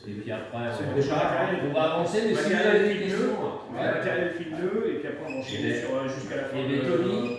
Et puis après, on va avancer, mais si vous avez des questions. Matériel fil-nœud, et puis après on enchaîne jusqu'à la fin. Et Tony.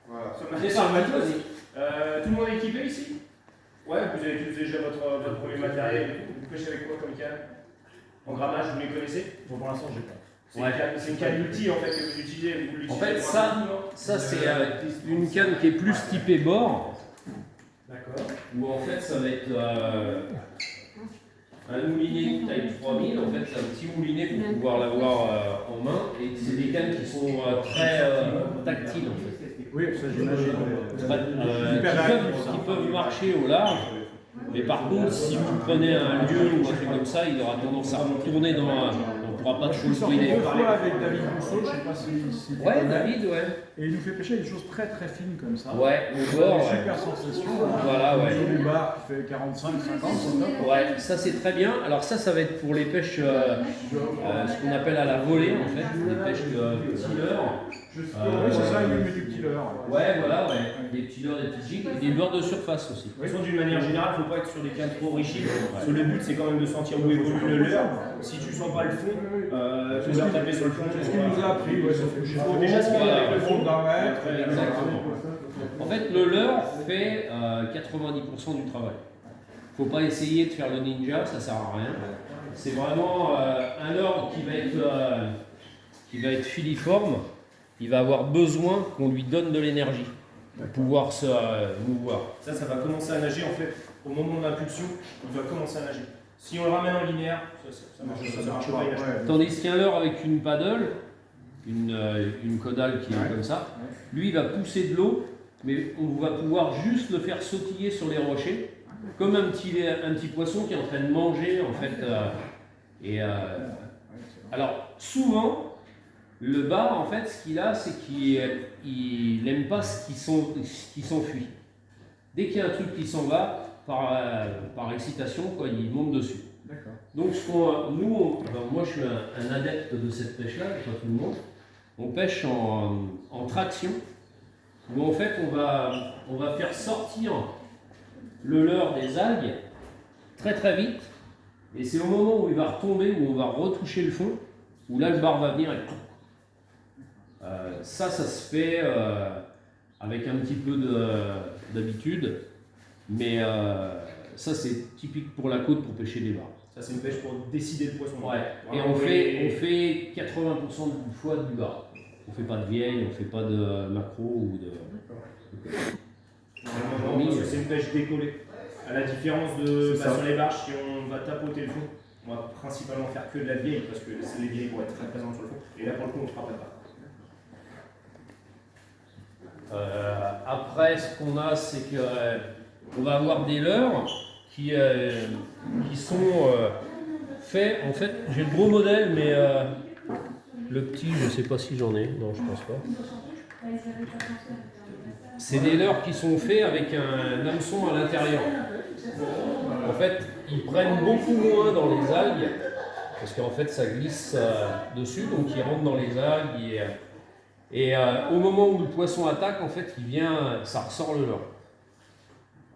Voilà. C'est parti, vas-y. Tout le monde est équipé ici? Ouais, vous avez tous déjà votre premier matériel. Vous pêchez avec quoi comme canne? En grammage, vous les connaissez? Bon, pour l'instant, j'ai pas. C'est une canne d'outil en fait que vous utilisez. En fait, ça c'est une canne qui est plus typée bord. D'accord. Où en fait, ça va être un moulinet taille 3000. En fait, c'est un petit moulinet pour pouvoir l'avoir en main. Et c'est des cannes qui sont très tactiles en fait. Oui, ça j'imagine. Qui peuvent marcher au large. Mais par contre, si vous prenez un lieu ou un truc comme ça, il aura tendance à retourner dans un. On ne pourra pas trop le brûler. Une fois avec David Rousseau, je ne sais pas si ouais, David, ouais. Et il nous fait pêcher des choses très très fines comme ça. Ouais, au bord. Des super sensations. Voilà, ouais. Du bar qui fait 45, 50. Ouais, ça c'est très bien. Alors ça va être pour les pêches, ce qu'on appelle à la volée en fait, les pêches de petits leurres. Oui, c'est ça, il met du petit leurre. Ouais, voilà, ouais. Des petits leurres, des petits jigs, et des leurres de surface aussi. De toute façon, d'une manière générale, il ne faut pas être sur des cannes trop rigides. Parce que le but, c'est quand même de sentir où évolue le leurre. Si tu ne sens pas le fond, tu vas taper sur le fond. C'est ce qu'il nous a appris, ouais, ça fait Il faut déjà se mettre avec le fond d'un mètre. Exactement. En fait, le leurre fait 90% du travail. Il ne faut pas essayer de faire le ninja, ça ne sert à rien. C'est vraiment un leurre qui va être filiforme. Il va avoir besoin qu'on lui donne de l'énergie pour pouvoir se mouvoir. Ça va commencer à nager en fait. Au moment de l'impulsion, il va commencer à nager. Si on le ramène en linéaire, ça marche pas. Tandis qu'un leurre avec une paddle, une caudale qui est comme ça, lui il va pousser de l'eau, mais on va pouvoir juste le faire sautiller sur les rochers, comme un petit poisson qui est en train de manger en fait. Alors souvent, le bar, en fait, ce qu'il a, c'est qu'il n'aime pas ce qui s'enfuit. Dès qu'il y a un truc qui s'en va, par excitation, quoi, il monte dessus. Donc, moi je suis un adepte de cette pêche-là, pas tout le monde. On pêche en traction, où en fait on va faire sortir le leurre des algues très très vite. Et c'est au moment où il va retomber, où on va retoucher le fond, où là le bar va venir et ça se fait avec un petit peu d'habitude, mais ça c'est typique pour la côte pour pêcher des bars. Ça c'est une pêche pour décider le poisson. Ouais. Et on fait 80% du fois du bar. On fait pas de vieille, on fait pas de macro ou de. C'est une pêche décollée. À la différence de sur les barges, si on va tapoter le fond, on va principalement faire que de la vieille parce que les vieilles vont être très présentes sur le fond. Et là pour le coup on ne fera pas de bar. Après, ce qu'on a, c'est que on va avoir des leurres qui sont faits. En fait, j'ai le gros modèle, mais le petit, je ne sais pas si j'en ai. Non, je pense pas. C'est des leurres qui sont faits avec un hameçon à l'intérieur. En fait, ils prennent beaucoup moins dans les algues parce qu'en fait, ça glisse dessus, donc ils rentrent dans les algues. Et au moment où le poisson attaque, en fait, ça ressort le leurre.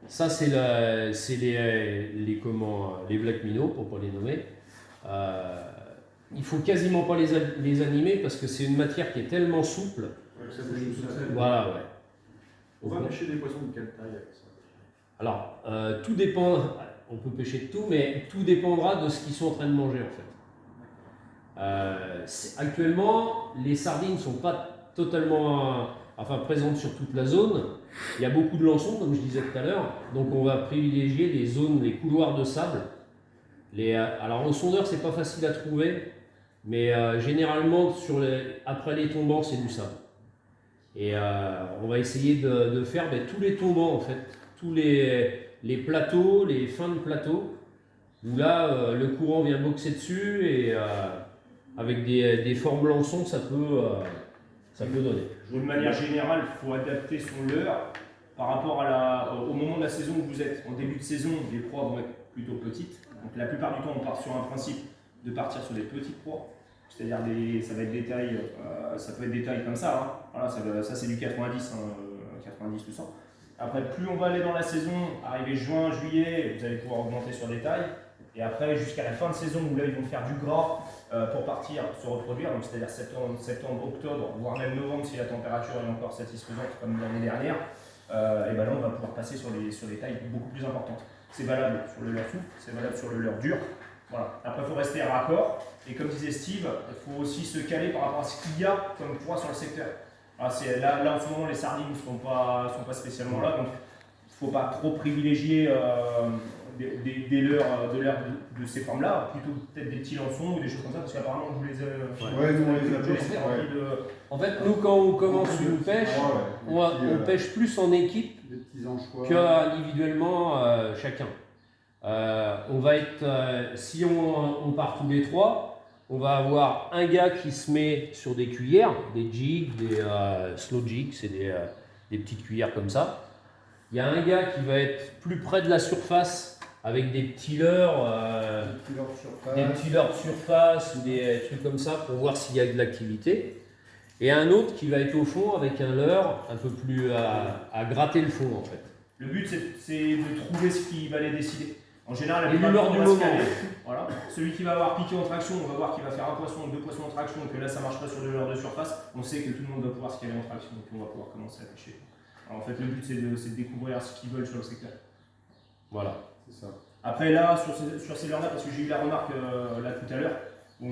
Ça, c'est les black minnows, pour ne pas les nommer. Il ne faut quasiment pas les animer parce que c'est une matière qui est tellement souple. Voilà, ouais. On va pêcher des poissons de quelle taille avec ça? Alors, tout dépend, on peut pêcher de tout, mais tout dépendra de ce qu'ils sont en train de manger, en fait. Actuellement, les sardines ne sont pas totalement présente sur toute la zone. Il y a beaucoup de lançons, comme je disais tout à l'heure, donc on va privilégier les zones, les couloirs de sable. Alors au sondeur, c'est pas facile à trouver, mais généralement après les tombants, c'est du sable. Et on va essayer de faire tous les tombants en fait, tous les plateaux, les fins de plateaux, où là le courant vient boxer dessus et avec des formes lançons, ça peut donner. De manière générale, il faut adapter son leurre par rapport au moment de la saison où vous êtes. En début de saison, les proies vont être plutôt petites. Donc la plupart du temps, on part sur un principe de partir sur des petites proies. C'est-à-dire ça va être des tailles, ça peut être des tailles comme ça. Hein. Voilà, ça c'est du 90, 90 tout ça. Après, plus on va aller dans la saison, arrivé juin, juillet, vous allez pouvoir augmenter sur des tailles. Et après, jusqu'à la fin de saison, où là, ils vont faire du gras pour partir se reproduire, donc c'est-à-dire septembre, octobre, voire même novembre si la température est encore satisfaisante comme l'année dernière, et ben là, on va pouvoir passer sur des tailles beaucoup plus importantes. C'est valable sur le leurre souple, c'est valable sur le leurre dur. Voilà. Après, il faut rester raccord. Et comme disait Steve, il faut aussi se caler par rapport à ce qu'il y a comme poids sur le secteur. Alors, là, en ce moment, les sardines ne sont pas spécialement là, donc il ne faut pas trop privilégier des leurres de ces formes-là, plutôt peut-être des petits lançons ou des choses comme ça, parce qu'apparemment, je vous les ai remplis de... En fait, nous, quand on commence une pêche, on pêche plus en équipe qu'individuellement chacun. On va être, si on part tous les trois, on va avoir un gars qui se met sur des cuillères, des jigs, des slow jigs, c'est des petites cuillères comme ça. Il y a un gars qui va être plus près de la surface avec des petits leurres, des petits leurres de surface ou des trucs comme ça pour voir s'il y a de l'activité. Et un autre qui va être au fond avec un leurre un peu plus à gratter le fond en fait. Le but c'est de trouver ce qui va les décider. En général, la et le leurre du moment. Voilà. Celui qui va avoir piqué en traction, on va voir qu'il va faire un poisson ou deux poissons en traction, et que là ça marche pas sur le leurre de surface. On sait que tout le monde va pouvoir se caler en traction, donc on va pouvoir commencer à pêcher. Alors, en fait, le but c'est de découvrir ce qu'ils veulent sur le secteur. Voilà. C'est ça. Après là, sur ces leurres-là, parce que j'ai eu la remarque là tout à l'heure, où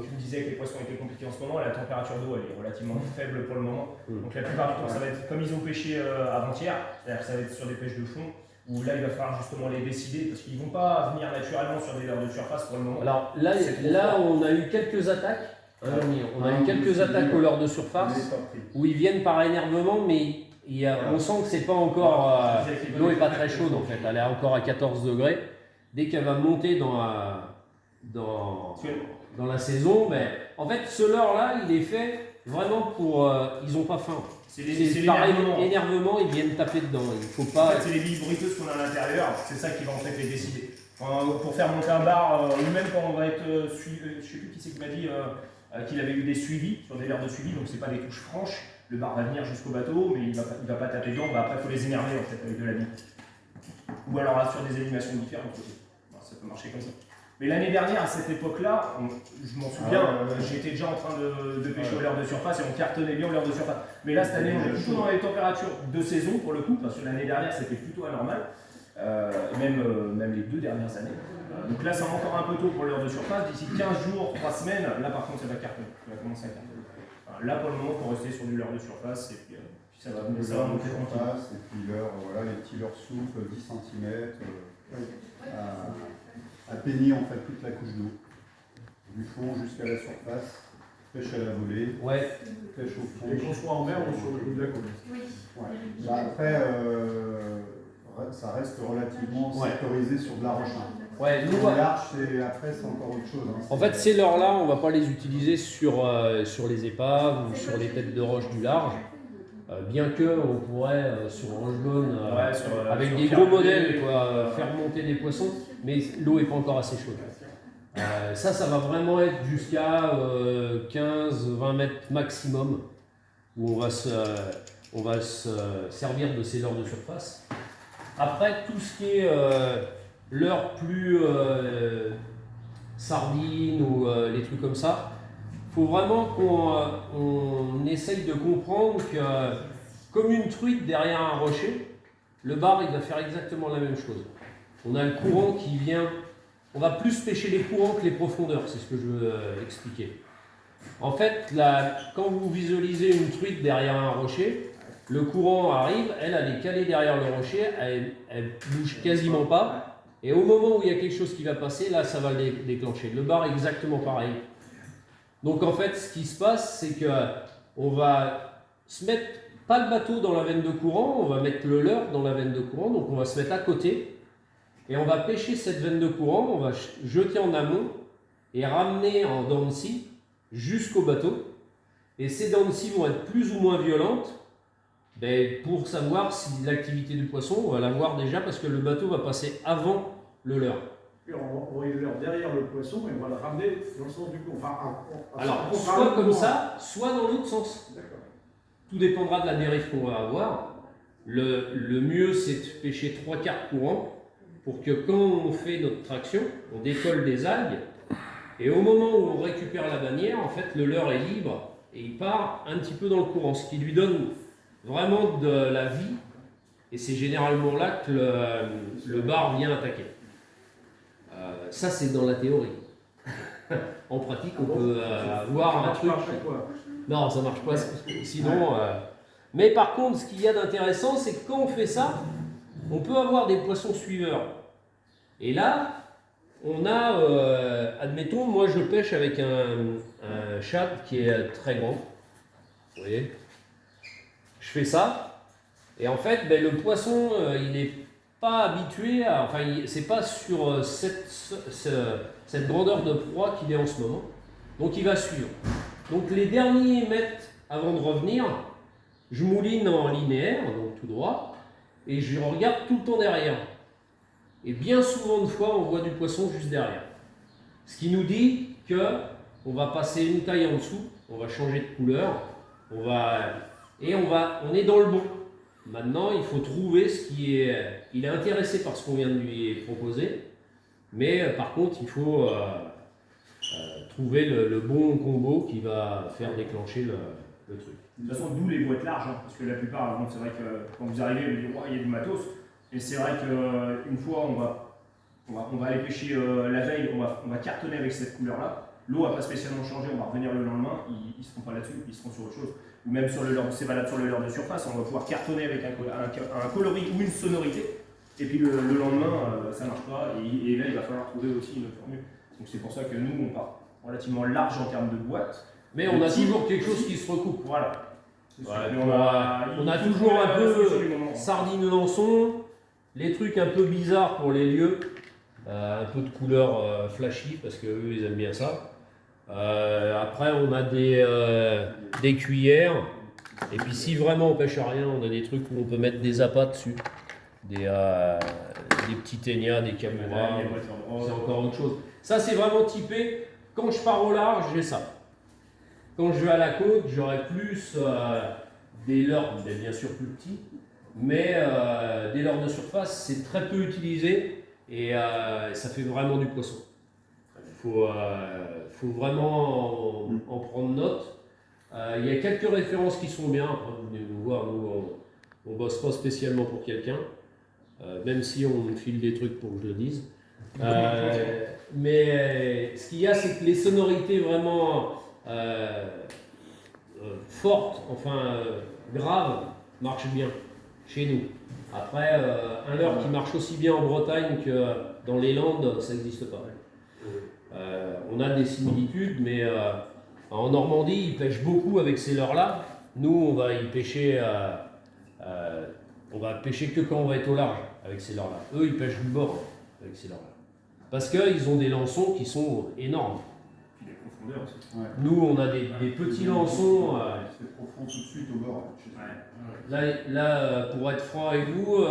tu me disais que les poissons étaient compliqués en ce moment, la température d'eau elle est relativement faible pour le moment. Donc la plupart du temps, ça va être comme ils ont pêché avant-hier, c'est-à-dire que ça va être sur des pêches de fond, où là il va falloir justement les décider, parce qu'ils ne vont pas venir naturellement sur des leurres de surface pour le moment. Alors là on a eu quelques attaques. On a eu quelques attaques aux leurres de surface, où ils viennent par énervement, mais on sent que c'est pas encore. L'eau n'est pas très chaude en fait, elle est encore à 14 degrés. Dès qu'elle va monter dans la saison, mais en fait ce leurre là il est fait vraiment pour. Ils n'ont pas faim. C'est par énervement, ils viennent taper dedans. Il faut pas. En fait, c'est les billes briteuses qu'on a à l'intérieur, c'est ça qui va en fait les décider. Pour faire monter un bar, ou même quand on va être suivi, je ne sais plus qui c'est qui m'a dit qu'il avait eu des suivis sur des leurres de suivi, donc c'est pas des touches franches. Le bar va venir jusqu'au bateau, mais il va pas taper dedans. Après, il faut les énerver en fait avec de la bille. Ou alors là, sur des animations différentes. Ça peut marcher comme ça. Mais l'année dernière, à cette époque-là, je m'en souviens, j'étais déjà en train de pêcher aux leurres de surface et on cartonnait bien aux leurres de surface. Mais là, cette année, on est plutôt dans les températures de saison pour le coup, parce que l'année dernière, c'était plutôt anormal, même les 2 dernières années. Donc là, ça va encore un peu tôt pour l'heure de surface. D'ici 15 jours, 3 semaines, là par contre, ça va cartonner. Ça va commencer à cartonner. Là, pour le moment, il faut rester sur du leurre de surface et puis ça va monter tranquille. Et puis les petits leurres souples, 10 cm. À peigner en fait toute la couche d'eau, du fond jusqu'à la surface, pêche à la volée, pêche au fond. Et qu'on soit en mer ou sur le bout de la côte. Oui. Bah, après, ça reste relativement sectorisé sur de la roche. L'arche, après, c'est encore autre chose. En fait, ces leurres-là, on ne va pas les utiliser sur les épaves ou sur les têtes de roche du large. Bien qu'on pourrait sur Rochebonne, avec des gros modèles, faire monter des poissons, mais l'eau n'est pas encore assez chaude. Ça va vraiment être jusqu'à 15-20 mètres maximum, où on va se servir de ces leurres de surface. Après, tout ce qui est leurres plus sardines ou les trucs comme ça, il faut vraiment qu'on essaye de comprendre que, comme une truite derrière un rocher, le bar il va faire exactement la même chose. On a le courant qui vient, on va plus pêcher les courants que les profondeurs, c'est ce que je veux expliquer. En fait, quand vous visualisez une truite derrière un rocher, le courant arrive, elle est calée derrière le rocher, elle bouge quasiment pas, et au moment où il y a quelque chose qui va passer, là ça va le déclencher. Le bar est exactement pareil. Donc en fait, ce qui se passe, c'est qu'on va se mettre, pas le bateau dans la veine de courant, on va mettre le leurre dans la veine de courant, donc on va se mettre à côté, et on va pêcher cette veine de courant, on va jeter en amont, et ramener en dents de scie jusqu'au bateau, et ces dents de scie vont être plus ou moins violentes, pour savoir si l'activité du poisson, on va la voir déjà, parce que le bateau va passer avant le leurre. Puis on va le leurre derrière le poisson et on va le ramener dans le sens du coup. Alors, soit comme ça, soit dans l'autre sens. Tout dépendra de la dérive qu'on va avoir. Le mieux, c'est de pêcher 3/4 courant pour que quand on fait notre traction, on décolle des algues, et au moment où on récupère la bannière, en fait, le leurre est libre et il part un petit peu dans le courant, ce qui lui donne vraiment de la vie, et c'est généralement là que le bar vient attaquer. Ça, c'est dans la théorie. En pratique, on peut avoir un truc. Non, ça marche pas. Sinon, mais par contre, ce qu'il y a d'intéressant, c'est que quand on fait ça, on peut avoir des poissons suiveurs. Et là, on a, admettons, moi je pêche avec un shad qui est très grand. Vous voyez, je fais ça, et en fait, ben, le poisson, il n'est pas habitué à. Enfin, c'est pas sur cette grandeur de proie qu'il est en ce moment. Donc il va suivre. Donc les derniers mètres avant de revenir, je mouline en linéaire, donc tout droit, et je regarde tout le temps derrière. Et bien souvent de fois, on voit du poisson juste derrière. Ce qui nous dit qu'on va passer une taille en dessous, on va changer de couleur, on est dans le bon. Maintenant, il faut trouver ce qui est. Il est intéressé par ce qu'on vient de lui proposer, mais par contre, il faut trouver le bon combo qui va faire déclencher le truc. De toute façon, d'où les boîtes larges, hein, parce que la plupart, bon, c'est vrai que quand vous arrivez, vous dites, il y a du matos, et c'est vrai qu'une fois, on va aller pêcher la veille, on va cartonner avec cette couleur-là. L'eau n'a pas spécialement changé, on va revenir le lendemain, ils ne seront pas là-dessus, ils seront sur autre chose. Ou même sur le leurre, c'est valable sur le leurre de surface, on va pouvoir cartonner avec un coloris ou une sonorité, et puis le lendemain, ça ne marche pas, et là, il va falloir trouver aussi une autre formule. Donc c'est pour ça que nous, on part relativement large en termes de boîte. Mais on a toujours quelque chose qui se recoupe. Voilà. Ouais, on a toujours un peu sardine lançon, les trucs un peu bizarres pour les lieux, un peu de couleur flashy parce qu'eux ils aiment bien ça. Après on a des cuillères, et puis si vraiment on pêche à rien, on a des trucs où on peut mettre des appâts dessus, des petits ténias, des caméras, c'est encore autre chose. Ça c'est vraiment typé, quand je pars au large j'ai ça. Quand je vais à la côte, j'aurai plus des leurres, bien sûr plus petits, mais des leurres de surface, c'est très peu utilisé et ça fait vraiment du poisson. Il faut vraiment en prendre note. Il y a quelques références qui sont bien. Vous venez nous voir, nous on ne bosse pas spécialement pour quelqu'un, même si on me file des trucs pour que je le dise. Mais ce qu'il y a, c'est que les sonorités vraiment fortes, enfin graves, marchent bien chez nous. Après, un leurre qui marche aussi bien en Bretagne que dans les Landes, ça n'existe pas. On a des similitudes, mais en Normandie, ils pêchent beaucoup avec ces leurres-là. Nous, on va y pêcher, on va pêcher que quand on va être au large avec ces leurres-là. Eux, ils pêchent du bord avec ces leurres-là. Parce qu'ils ont des lançons qui sont énormes. Puis les profondeurs aussi. Ouais. Nous, on a des petits lançons. C'est profond tout de suite au bord. Là, pour être franc avec vous,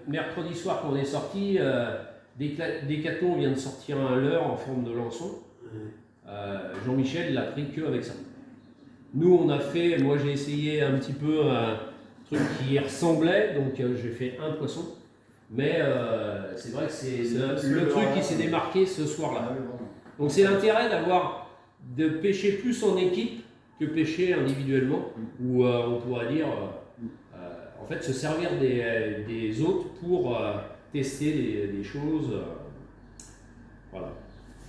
mercredi soir quand on est sorti, Decathlon vient de sortir un leurre en forme de lançon. Jean-Michel l'a pris que avec ça. Nous, on a fait, moi j'ai essayé un petit peu un truc qui ressemblait, donc j'ai fait un poisson. Mais c'est vrai que c'est le truc qui s'est démarqué ce soir-là. Donc c'est l'intérêt de pêcher plus en équipe que pêcher individuellement, où on pourrait dire, en fait, se servir des autres pour tester des choses. Voilà.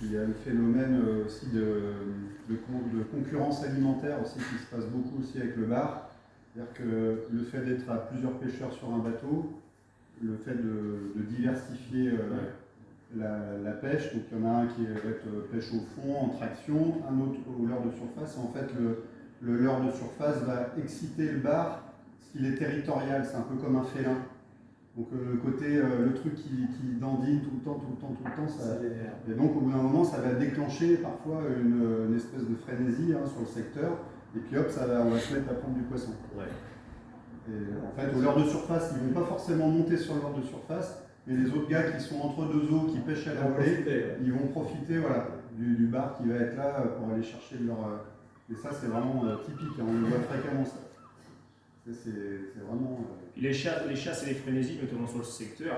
Il y a le phénomène aussi de concurrence alimentaire aussi qui se passe beaucoup aussi avec le bar. C'est-à-dire que le fait d'être à plusieurs pêcheurs sur un bateau, le fait de diversifier la pêche, donc il y en a un qui va être pêche au fond, en traction, un autre au leurre de surface. En fait, le leurre de surface va exciter le bar, parce qu'il est territorial, c'est un peu comme un félin. Donc le côté, le truc qui dandine tout le temps, ça, et donc au bout d'un moment, ça va déclencher parfois une espèce de frénésie sur le secteur, et puis hop, on va se mettre à prendre du poisson. Ouais. Et en fait, au leurre de surface, ils ne vont pas forcément monter sur le leurre de surface, mais les autres gars qui sont entre deux eaux, qui pêchent à la volée, ils vont profiter du bar qui va être là pour aller chercher leur... Et ça, c'est vraiment typique, on le voit fréquemment ça. C'est vraiment... Les chasses et les frénésies, notamment sur le secteur,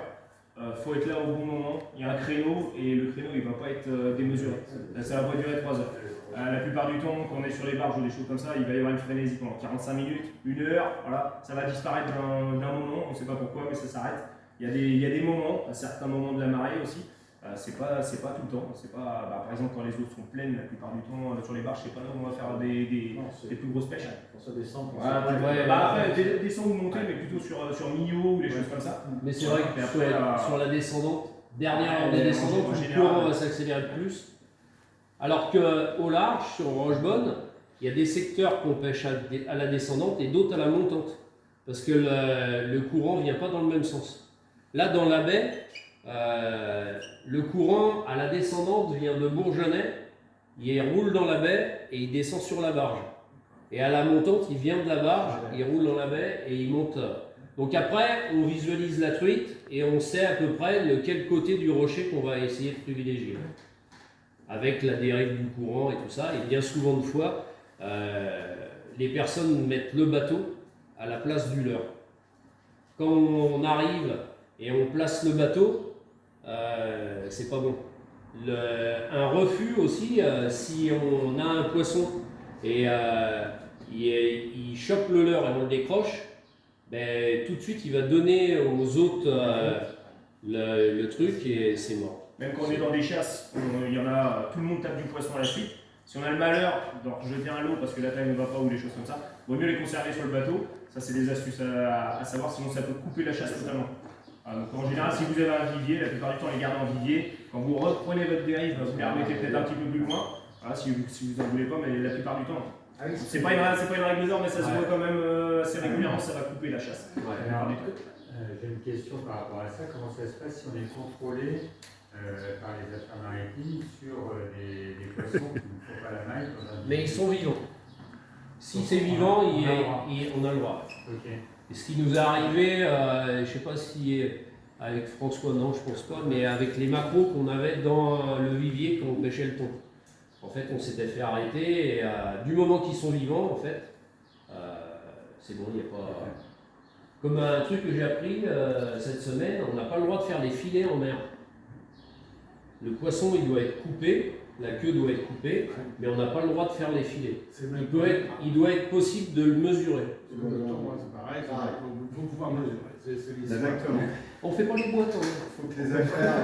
faut être là au bon moment. Il y a un créneau et le créneau il va pas être démesuré. Ça va pas durer 3 heures. La plupart du temps, quand on est sur les barges ou des choses comme ça, il va y avoir une frénésie pendant 45 minutes, 1 heure, voilà, ça va disparaître d'un moment, on ne sait pas pourquoi, mais ça s'arrête. Il y a des moments, à certains moments de la marée aussi, c'est pas tout le temps. Par exemple, quand les eaux sont pleines, la plupart du temps, sur les barges, c'est pas là où on va faire des plus grosses pêches. Quand ça descend, Après, descendre ou monter, mais plutôt sur Millau ou les choses comme ça. Mais c'est vrai que Après, sur la descendante, dernière heure de descendante, en le général, courant va s'accélérer plus. Alors qu'au large, sur Rochebonne, il y a des secteurs qu'on pêche à la descendante et d'autres à la montante. Parce que le courant ne vient pas dans le même sens. Là, dans la baie, le courant à la descendante vient de Bourgenais, il roule dans la baie et il descend sur la barge. Et à la montante, il vient de la barge, il roule dans la baie et il monte. Donc après, on visualise la truite et on sait à peu près lequel côté du rocher qu'on va essayer de privilégier. Avec la dérive du courant et tout ça. Et bien souvent de fois, les personnes mettent le bateau à la place du leur. Quand on arrive et on place le bateau, c'est pas bon. Un refus aussi, si on a un poisson et il chope le leurre et on le décroche, ben, tout de suite il va donner aux autres le truc et c'est mort. Même quand on est dans des chasses, il y en a, tout le monde tape du poisson à la suite. Si on a le malheur d'en rejeter un lot parce que la taille ne va pas ou des choses comme ça, il vaut mieux les conserver sur le bateau. Ça, c'est des astuces à savoir, sinon ça peut couper la chasse totalement. Donc en général, si vous avez un vivier, la plupart du temps, les gardez en vivier. Quand vous reprenez votre dérive, vous les remettez peut-être un petit peu plus loin. Voilà, si vous en voulez pas, mais la plupart du temps. C'est pas une règle d'or, mais ça se voit quand même assez régulièrement, ça va couper la chasse. J'ai une question par rapport à ça. Comment ça se passe si on est contrôlé par les affaires maritimes sur des poissons qui ne font pas la maille dans un... Mais ils sont vivants. Si c'est vivant, on a le droit. Okay. Et ce qui nous est arrivé, je ne sais pas si avec François, non, je pense pas, mais avec les macros qu'on avait dans le vivier quand on pêchait le thon. En fait, on s'était fait arrêter et du moment qu'ils sont vivants, en fait, c'est bon, il n'y a pas. Comme un truc que j'ai appris cette semaine, on n'a pas le droit de faire des filets en mer. Le poisson, il doit être coupé, la queue doit être coupée, mais on n'a pas le droit de faire les filets. Il doit être possible de le mesurer. C'est pareil, il faut pouvoir mesurer. Exactement. On ne fait pas les boîtes. Il faut que les affaires